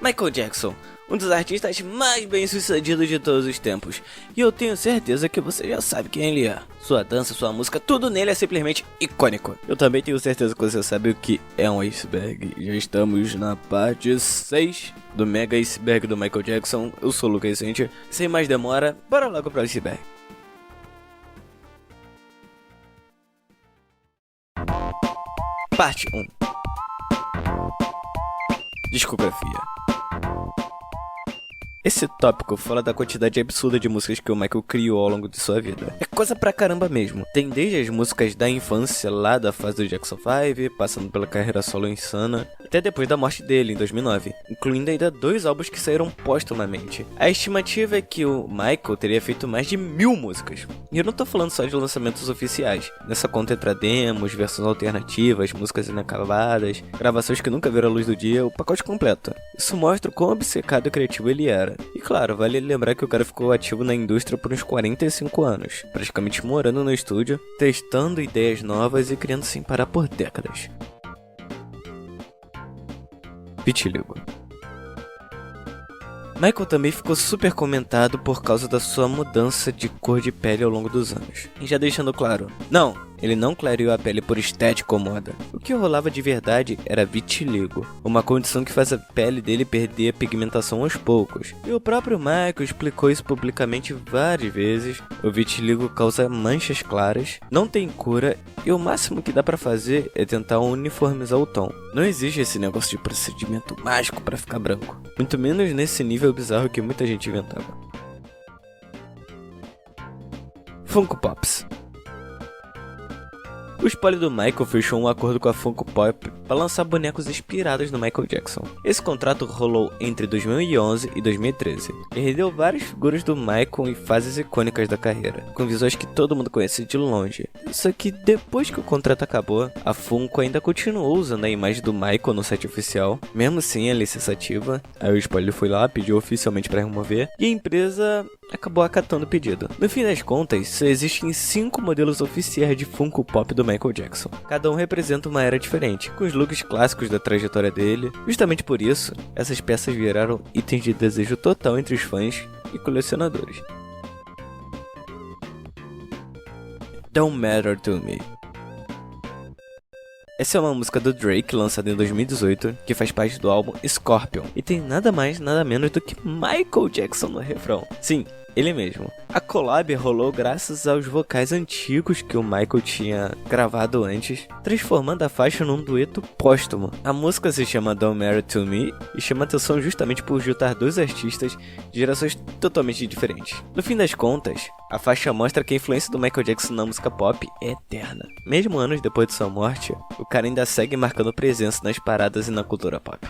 Michael Jackson, um dos artistas mais bem-sucedidos de todos os tempos, e eu tenho certeza que você já sabe quem ele é. Sua dança, sua música, tudo nele é simplesmente icônico. Eu também tenho certeza que você sabe o que é um iceberg. Já estamos na parte 6 do Mega Iceberg do Michael Jackson. Eu sou o Lucas Center. Sem mais demora, bora logo pro iceberg. Parte 1. Discografia. Esse tópico fala da quantidade absurda de músicas que o Michael criou ao longo de sua vida. É coisa pra caramba mesmo. Tem desde as músicas da infância, lá da fase do Jackson 5, passando pela carreira solo insana, até depois da morte dele, em 2009, incluindo ainda 2 álbuns que saíram póstumamente. A estimativa é que o Michael teria feito mais de 1000 músicas. E eu não tô falando só de lançamentos oficiais. Nessa conta entra demos, versões alternativas, músicas inacabadas, gravações que nunca viram a luz do dia, o pacote completo. Isso mostra o quão obcecado e criativo ele era. E claro, vale lembrar que o cara ficou ativo na indústria por uns 45 anos, praticamente morando no estúdio, testando ideias novas e criando sem parar por décadas. Vitiligo. Michael também ficou super comentado por causa da sua mudança de cor de pele ao longo dos anos. E já deixando claro, não, ele não clareou a pele por estética ou moda. O que rolava de verdade era vitiligo, uma condição que faz a pele dele perder a pigmentação aos poucos. E o próprio Michael explicou isso publicamente várias vezes. O vitiligo causa manchas claras, não tem cura e o máximo que dá pra fazer é tentar uniformizar o tom. Não existe esse negócio de procedimento mágico pra ficar branco, muito menos nesse nível bizarro que muita gente inventava. Funko Pops. O spoiler do Michael fechou um acordo com a Funko Pop para lançar bonecos inspirados no Michael Jackson. Esse contrato rolou entre 2011 e 2013 e rendeu várias figuras do Michael em fases icônicas da carreira, com visuais que todo mundo conhece de longe. Só que depois que o contrato acabou, a Funko ainda continuou usando a imagem do Michael no site oficial, mesmo sem a licença ativa. Aí o spoiler foi lá, pediu oficialmente para remover e a empresa acabou acatando o pedido. No fim das contas, só existem 5 modelos oficiais de Funko Pop do Michael Jackson. Cada um representa uma era diferente, com os looks clássicos da trajetória dele. Justamente por isso, essas peças viraram itens de desejo total entre os fãs e colecionadores. Don't Matter to Me. Essa é uma música do Drake, lançada em 2018, que faz parte do álbum Scorpion, e tem nada mais nada menos do que Michael Jackson no refrão. Sim, ele mesmo. A collab rolou graças aos vocais antigos que o Michael tinha gravado antes, transformando a faixa num dueto póstumo. A música se chama Don't Matter to Me e chama atenção justamente por juntar 2 artistas de gerações totalmente diferentes. No fim das contas, a faixa mostra que a influência do Michael Jackson na música pop é eterna. Mesmo anos depois de sua morte, o cara ainda segue marcando presença nas paradas e na cultura pop.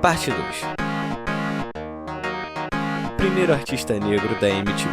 Parte 2. Primeiro artista negro da MTV.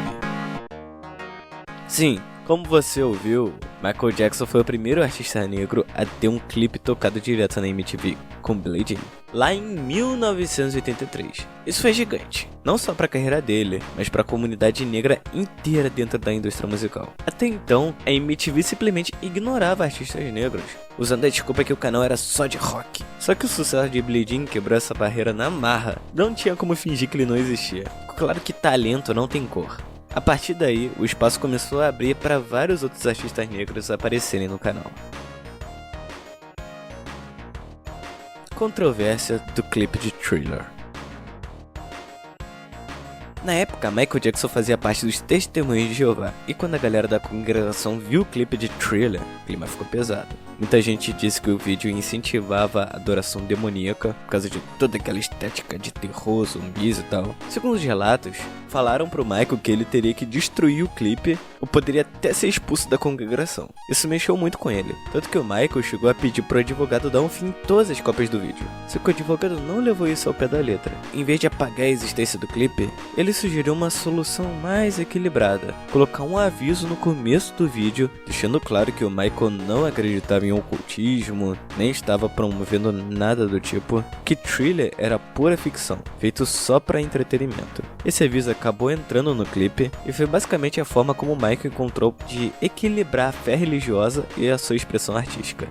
Sim, como você ouviu, Michael Jackson foi o primeiro artista negro a ter um clipe tocado direto na MTV, com Billie Jean, lá em 1983. Isso foi gigante, não só para a carreira dele, mas para a comunidade negra inteira dentro da indústria musical. Até então, a MTV simplesmente ignorava artistas negros, usando a desculpa que o canal era só de rock. Só que o sucesso de Billie Jean quebrou essa barreira na marra, não tinha como fingir que ele não existia. Claro que talento não tem cor. A partir daí, o espaço começou a abrir para vários outros artistas negros aparecerem no canal. Controvérsia do clipe de Thriller. Na época, Michael Jackson fazia parte dos Testemunhos de Jeová, e quando a galera da congregação viu o clipe de Thriller, o clima ficou pesado. Muita gente disse que o vídeo incentivava a adoração demoníaca, por causa de toda aquela estética de terror, zumbis e tal. Segundo os relatos, falaram pro Michael que ele teria que destruir o clipe, ou poderia até ser expulso da congregação. Isso mexeu muito com ele, tanto que o Michael chegou a pedir pro advogado dar um fim em todas as cópias do vídeo. Só que o advogado não levou isso ao pé da letra. Em vez de apagar a existência do clipe, ele sugeriu uma solução mais equilibrada: colocar um aviso no começo do vídeo, deixando claro que o Michael não acreditava em ocultismo, nem estava promovendo nada do tipo, que Thriller era pura ficção, feito só para entretenimento. Esse aviso acabou entrando no clipe e foi basicamente a forma como o Michael encontrou de equilibrar a fé religiosa e a sua expressão artística.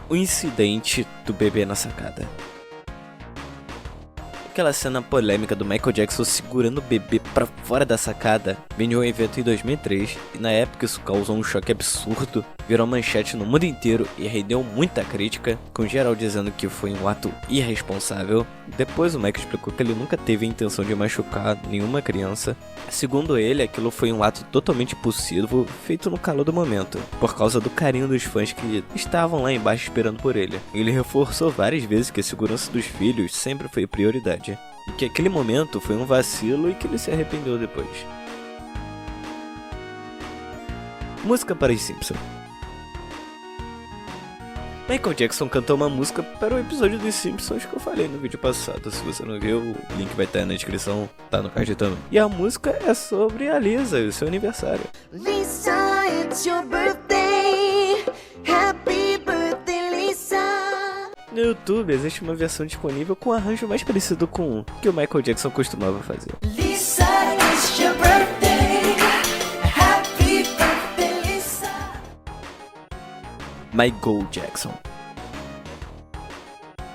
O incidente do bebê na sacada. Aquela cena polêmica do Michael Jackson segurando o bebê pra fora da sacada vem de um evento em 2003 e na época isso causou um choque absurdo, virou manchete no mundo inteiro e rendeu muita crítica, com geral dizendo que foi um ato irresponsável. Depois o Michael explicou que ele nunca teve a intenção de machucar nenhuma criança. Segundo ele, aquilo foi um ato totalmente impulsivo, feito no calor do momento, por causa do carinho dos fãs que estavam lá embaixo esperando por ele. Ele reforçou várias vezes que a segurança dos filhos sempre foi prioridade, e que aquele momento foi um vacilo e que ele se arrependeu depois. Música para os Simpsons. Michael Jackson cantou uma música para o episódio dos Simpsons que eu falei no vídeo passado. Se você não viu, o link vai estar na descrição, tá no card também. E a música é sobre a Lisa e o seu aniversário. Lisa, it's your birthday. Happy birthday, Lisa. No YouTube existe uma versão disponível com um arranjo mais parecido com o que o Michael Jackson costumava fazer. Lisa, it's your birthday. Happy birthday, Lisa. Michael Jackson.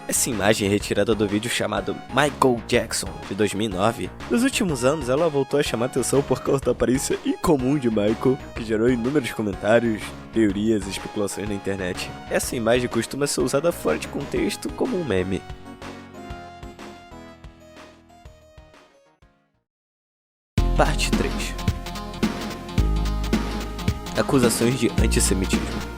Essa imagem é retirada do vídeo chamado Michael Jackson, de 2009. Nos últimos anos, ela voltou a chamar atenção por causa da aparência incomum de Michael, que gerou inúmeros comentários, teorias e especulações na internet. Essa imagem costuma ser usada fora de contexto como um meme. Parte 3. Acusações de antissemitismo.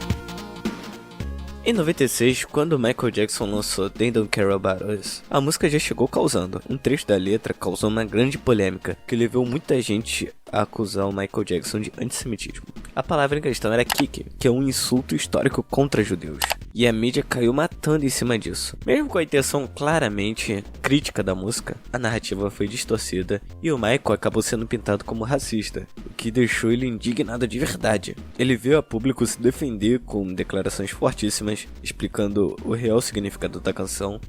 Em 96, quando Michael Jackson lançou They Don't Care About Us, a música já chegou causando. Um trecho da letra causou uma grande polêmica, que levou muita gente a acusar o Michael Jackson de antissemitismo. A palavra em questão era kick, que é um insulto histórico contra judeus. E a mídia caiu matando em cima disso. Mesmo com a intenção claramente crítica da música, a narrativa foi distorcida e o Michael acabou sendo pintado como racista, o que deixou ele indignado de verdade. Ele veio a público se defender com declarações fortíssimas, explicando o real significado da canção.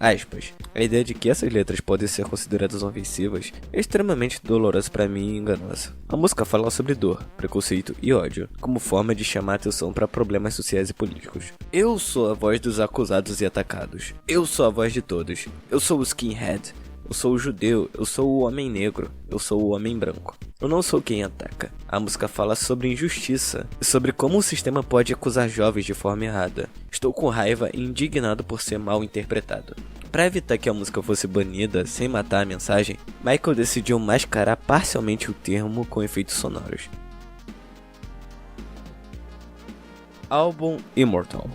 Aspas, a ideia de que essas letras podem ser consideradas ofensivas é extremamente dolorosa para mim e enganosa. A música fala sobre dor, preconceito e ódio, como forma de chamar atenção para problemas sociais e políticos. Eu sou a voz dos acusados e atacados. Eu sou a voz de todos. Eu sou o skinhead. Eu sou o judeu, eu sou o homem negro, eu sou o homem branco. Eu não sou quem ataca. A música fala sobre injustiça e sobre como o sistema pode acusar jovens de forma errada. Estou com raiva e indignado por ser mal interpretado. Para evitar que a música fosse banida sem matar a mensagem, Michael decidiu mascarar parcialmente o termo com efeitos sonoros. Álbum Immortal.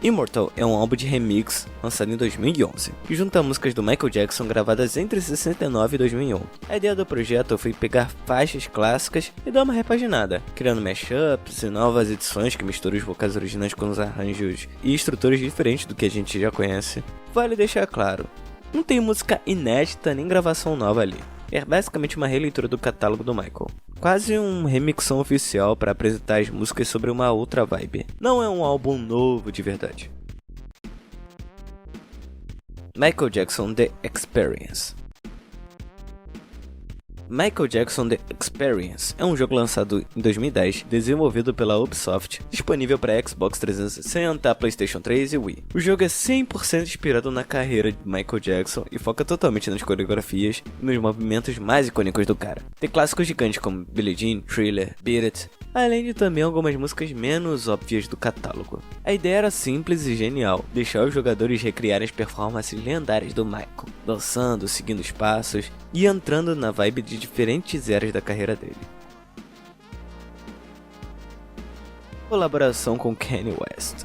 Immortal é um álbum de remix lançado em 2011, que junta músicas do Michael Jackson gravadas entre 69 e 2001. A ideia do projeto foi pegar faixas clássicas e dar uma repaginada, criando mashups e novas edições que misturam os vocais originais com os arranjos e estruturas diferentes do que a gente já conhece. Vale deixar claro, não tem música inédita nem gravação nova ali. É basicamente uma releitura do catálogo do Michael. Quase um remixão oficial para apresentar as músicas sobre uma outra vibe. Não é um álbum novo de verdade. Michael Jackson The Experience. Michael Jackson The Experience é um jogo lançado em 2010, desenvolvido pela Ubisoft, disponível para Xbox 360, PlayStation 3 e Wii. O jogo é 100% inspirado na carreira de Michael Jackson e foca totalmente nas coreografias e nos movimentos mais icônicos do cara. Tem clássicos gigantes como Billie Jean, Thriller, Beat It, além de também algumas músicas menos óbvias do catálogo. A ideia era simples e genial, deixar os jogadores recriarem as performances lendárias do Michael, dançando, seguindo os passos e entrando na vibe de diferentes eras da carreira dele. Colaboração com Kanye West.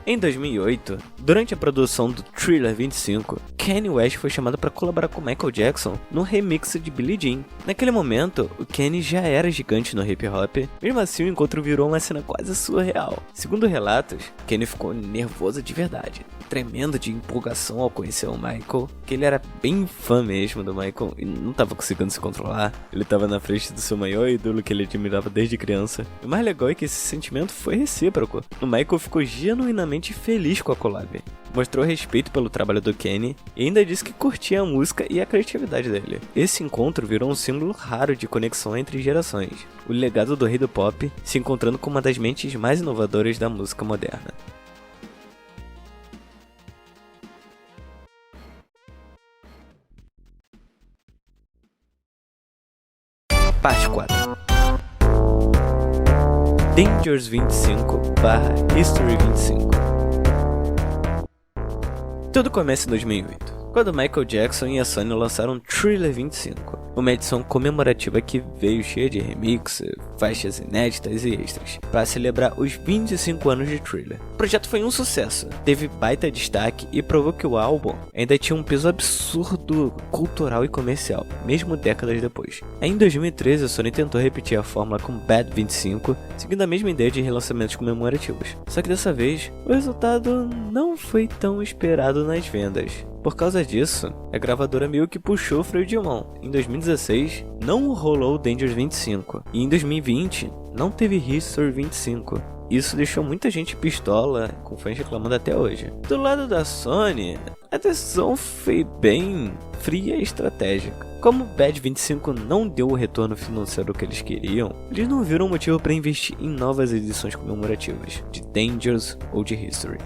Em 2008, durante a produção do Thriller 25, Kanye West foi chamado para colaborar com Michael Jackson no remix de Billie Jean. Naquele momento, o Kanye já era gigante no hip hop, mesmo assim o encontro virou uma cena quase surreal. Segundo relatos, Kanye ficou nervoso de verdade. tremendo de empolgação ao conhecer o Michael, que ele era bem fã mesmo do Michael e não tava conseguindo se controlar. Ele tava na frente do seu maior ídolo que ele admirava desde criança. E o mais legal é que esse sentimento foi recíproco. O Michael ficou genuinamente feliz com a collab. Mostrou respeito pelo trabalho do Kenny e ainda disse que curtia a música e a criatividade dele. Esse encontro virou um símbolo raro de conexão entre gerações. O legado do rei do pop se encontrando com uma das mentes mais inovadoras da música moderna. Parte 4. Dangerous 25/History 25. Tudo começa em 2008, quando Michael Jackson e a Sony lançaram Thriller 25, uma edição comemorativa que veio cheia de remixes, faixas inéditas e extras, para celebrar os 25 anos de Thriller. O projeto foi um sucesso, teve baita destaque e provou que o álbum ainda tinha um peso absurdo cultural e comercial, mesmo décadas depois. Aí, em 2013, a Sony tentou repetir a fórmula com Bad 25, seguindo a mesma ideia de relançamentos comemorativos. Só que dessa vez, o resultado não foi tão esperado nas vendas. Por causa disso, a gravadora meio que puxou o freio de mão. Em 2016, não rolou o Dangerous 25, e em 2020, não teve History 25. Isso deixou muita gente pistola, com fãs reclamando até hoje. Do lado da Sony, a decisão foi bem fria e estratégica. Como Bad 25 não deu o retorno financeiro que eles queriam, eles não viram motivo para investir em novas edições comemorativas, de Dangerous ou de History.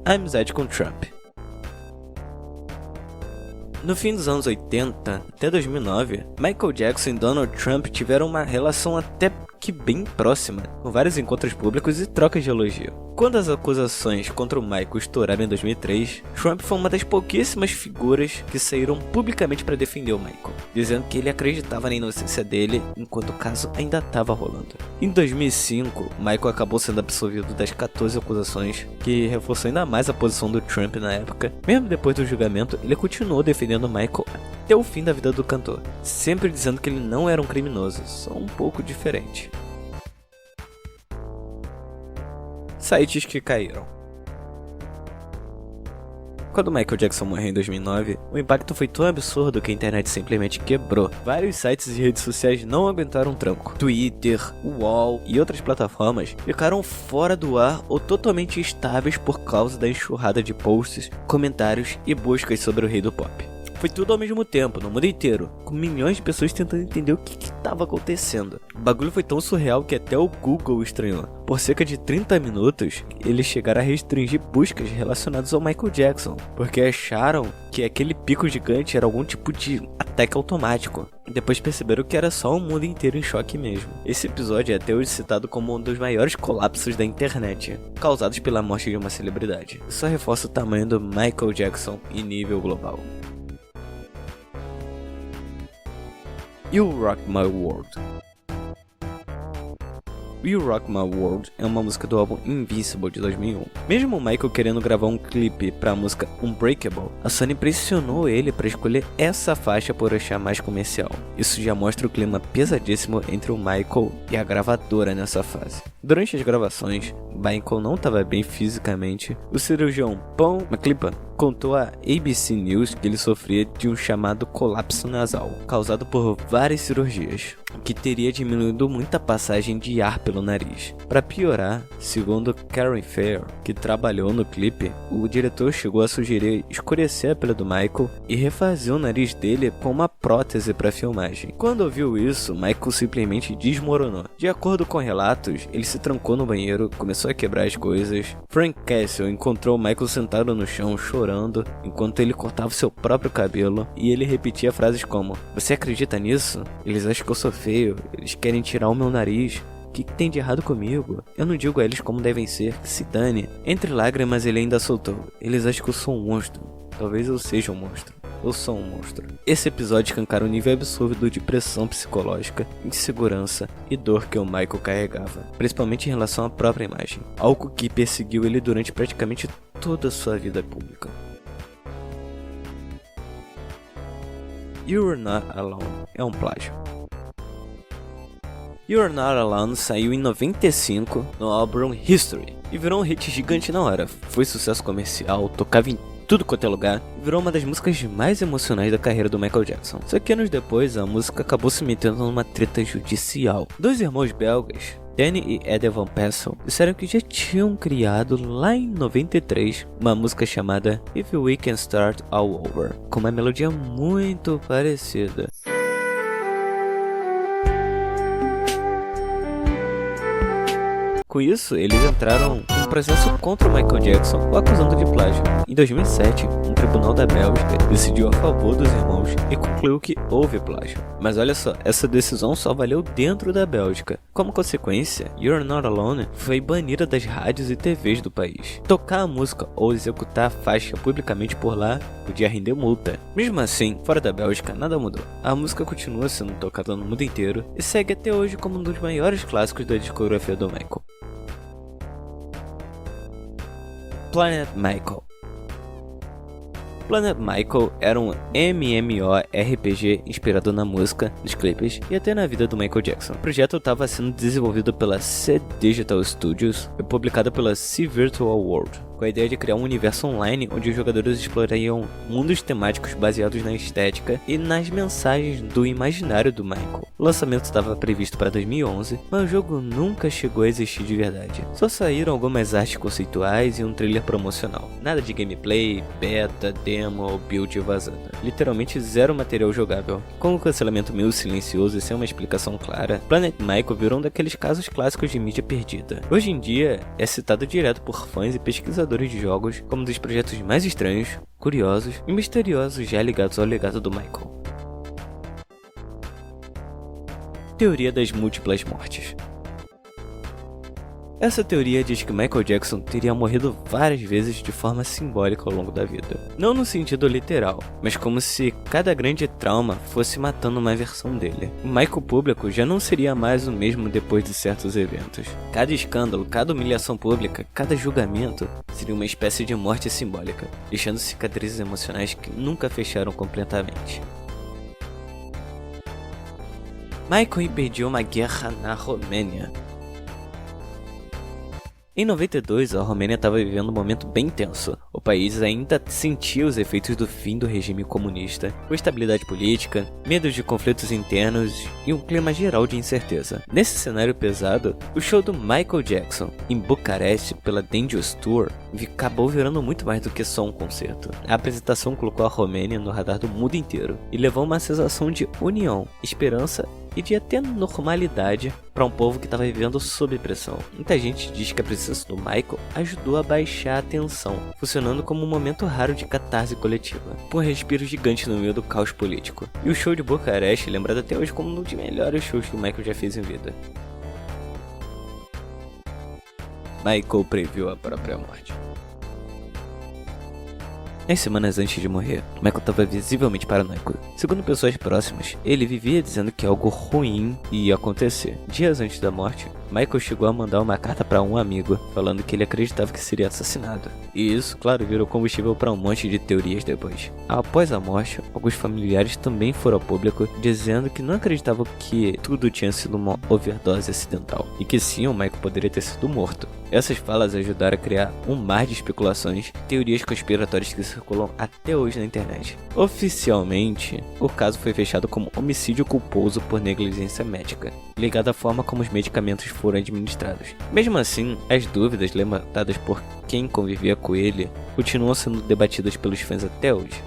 A amizade com Trump. No fim dos anos 80 até 2009, Michael Jackson e Donald Trump tiveram uma relação até que bem próxima, com vários encontros públicos e trocas de elogio. Quando as acusações contra o Michael estouraram em 2003, Trump foi uma das pouquíssimas figuras que saíram publicamente para defender o Michael, dizendo que ele acreditava na inocência dele enquanto o caso ainda estava rolando. Em 2005, Michael acabou sendo absolvido das 14 acusações, que reforçou ainda mais a posição do Trump na época. Mesmo depois do julgamento, ele continuou defendendo o Michael até o fim da vida do cantor, sempre dizendo que ele não era um criminoso, só um pouco diferente. Sites que caíram. Quando Michael Jackson morreu em 2009, o impacto foi tão absurdo que a internet simplesmente quebrou. Vários sites e redes sociais não aguentaram o tranco. Twitter, UOL e outras plataformas ficaram fora do ar ou totalmente estáveis por causa da enxurrada de posts, comentários e buscas sobre o rei do pop. Foi tudo ao mesmo tempo, no mundo inteiro, com milhões de pessoas tentando entender o que estava acontecendo. O bagulho foi tão surreal que até o Google estranhou. Por cerca de 30 minutos, eles chegaram a restringir buscas relacionadas ao Michael Jackson, porque acharam que aquele pico gigante era algum tipo de ataque automático. Depois perceberam que era só o mundo inteiro em choque mesmo. Esse episódio é até hoje citado como um dos maiores colapsos da internet, causados pela morte de uma celebridade. Isso só reforça o tamanho do Michael Jackson em nível global. You Rock My World. You Rock My World é uma música do álbum Invincible de 2001. Mesmo o Michael querendo gravar um clipe para a música Unbreakable, a Sony pressionou ele para escolher essa faixa por achar mais comercial. Isso já mostra o clima pesadíssimo entre o Michael e a gravadora nessa fase. Durante as gravações, Michael não estava bem fisicamente. O cirurgião Paul McClipan contou à ABC News que ele sofria de um chamado colapso nasal, causado por várias cirurgias, que teria diminuído muito a passagem de ar pelo nariz. Para piorar, segundo Karen Fair, que trabalhou no clipe, o diretor chegou a sugerir escurecer a pele do Michael e refazer o nariz dele com uma prótese para filmagem. Quando ouviu isso, Michael simplesmente desmoronou. De acordo com relatos, ele se trancou no banheiro, começou a quebrar as coisas. Frank Castle encontrou o Michael sentado no chão chorando enquanto ele cortava seu próprio cabelo, e ele repetia frases como: "Você acredita nisso? Eles acham que eu sou feio, eles querem tirar o meu nariz. O que tem de errado comigo? Eu não digo a eles como devem ser, que se dane." Entre lágrimas ele ainda soltou: "Eles acham que eu sou um monstro. Talvez eu seja um monstro. Eu sou um monstro." Esse episódio escancara um nível absurdo de pressão psicológica, insegurança e dor que o Michael carregava, principalmente em relação à própria imagem, algo que perseguiu ele durante praticamente toda a sua vida pública. You're Not Alone é um plágio. You're Not Alone saiu em 95 no álbum History, e virou um hit gigante na hora. Foi sucesso comercial, tocava em tudo quanto é lugar, e virou uma das músicas mais emocionais da carreira do Michael Jackson. Só que anos depois, a música acabou se metendo numa treta judicial. Dois irmãos belgas, Danny e Ed Van Passel, disseram que já tinham criado lá em 93 uma música chamada If We Can Start All Over, com uma melodia muito parecida. Com isso, eles entraram em um processo contra o Michael Jackson, o acusando de plágio. Em 2007, um tribunal da Bélgica decidiu a favor dos irmãos e concluiu que houve plágio. Mas olha só, essa decisão só valeu dentro da Bélgica. Como consequência, You're Not Alone foi banida das rádios e TVs do país. Tocar a música ou executar a faixa publicamente por lá podia render multa. Mesmo assim, fora da Bélgica, nada mudou. A música continua sendo tocada no mundo inteiro e segue até hoje como um dos maiores clássicos da discografia do Michael. Planet Michael. Planet Michael era um MMORPG inspirado na música, nos clipes e até na vida do Michael Jackson. O projeto estava sendo desenvolvido pela C Digital Studios e publicado pela C Virtual World, com a ideia de criar um universo online onde os jogadores explorariam mundos temáticos baseados na estética e nas mensagens do imaginário do Michael. O lançamento estava previsto para 2011, mas o jogo nunca chegou a existir de verdade. Só saíram algumas artes conceituais e um trailer promocional. Nada de gameplay, beta, demo ou build vazada. Literalmente zero material jogável. Com o cancelamento meio silencioso e sem uma explicação clara, Planet Michael virou um daqueles casos clássicos de mídia perdida. Hoje em dia, é citado direto por fãs e pesquisadores de jogos como um dos projetos mais estranhos, curiosos e misteriosos já ligados ao legado do Michael. Teoria das múltiplas mortes. Essa teoria diz que Michael Jackson teria morrido várias vezes de forma simbólica ao longo da vida. Não no sentido literal, mas como se cada grande trauma fosse matando uma versão dele. O Michael público já não seria mais o mesmo depois de certos eventos. Cada escândalo, cada humilhação pública, cada julgamento seria uma espécie de morte simbólica, deixando cicatrizes emocionais que nunca fecharam completamente. Michael impediu uma guerra na Romênia. Em 92, a Romênia estava vivendo um momento bem tenso. O país ainda sentia os efeitos do fim do regime comunista, com instabilidade política, medo de conflitos internos e um clima geral de incerteza. Nesse cenário pesado, o show do Michael Jackson em Bucareste pela Dangerous Tour acabou virando muito mais do que só um concerto. A apresentação colocou a Romênia no radar do mundo inteiro e levou uma sensação de união, esperança e de até normalidade para um povo que estava vivendo sob pressão. Muita gente diz que a presença do Michael ajudou a baixar a tensão, funcionando como um momento raro de catarse coletiva, com um respiro gigante no meio do caos político. E o show de Bucareste é lembrado até hoje como um dos melhores shows que o Michael já fez em vida. Michael previu a própria morte. Nas semanas antes de morrer, Michael estava visivelmente paranoico. Segundo pessoas próximas, ele vivia dizendo que algo ruim ia acontecer. Dias antes da morte, Michael chegou a mandar uma carta para um amigo, falando que ele acreditava que seria assassinado. E isso, claro, virou combustível para um monte de teorias depois. Após a morte, alguns familiares também foram ao público, dizendo que não acreditavam que tudo tinha sido uma overdose acidental, e que sim, o Michael poderia ter sido morto. Essas falas ajudaram a criar um mar de especulações, teorias conspiratórias que circulam até hoje na internet. Oficialmente, o caso foi fechado como homicídio culposo por negligência médica, ligado à forma como os medicamentos foram administrados. Mesmo assim, as dúvidas levantadas por quem convivia com ele continuam sendo debatidas pelos fãs até hoje.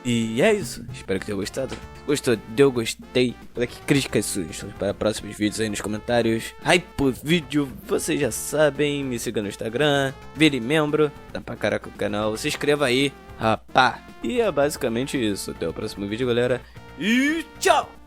E é isso, espero que tenha gostado. Gostou? Deu gostei? Coloque críticas e sugestões para próximos vídeos aí nos comentários. Hype por vídeo, vocês já sabem. Me siga no Instagram, vire membro, dá pra caraca o canal, se inscreva aí, rapá. E é basicamente isso, até o próximo vídeo, galera. E tchau!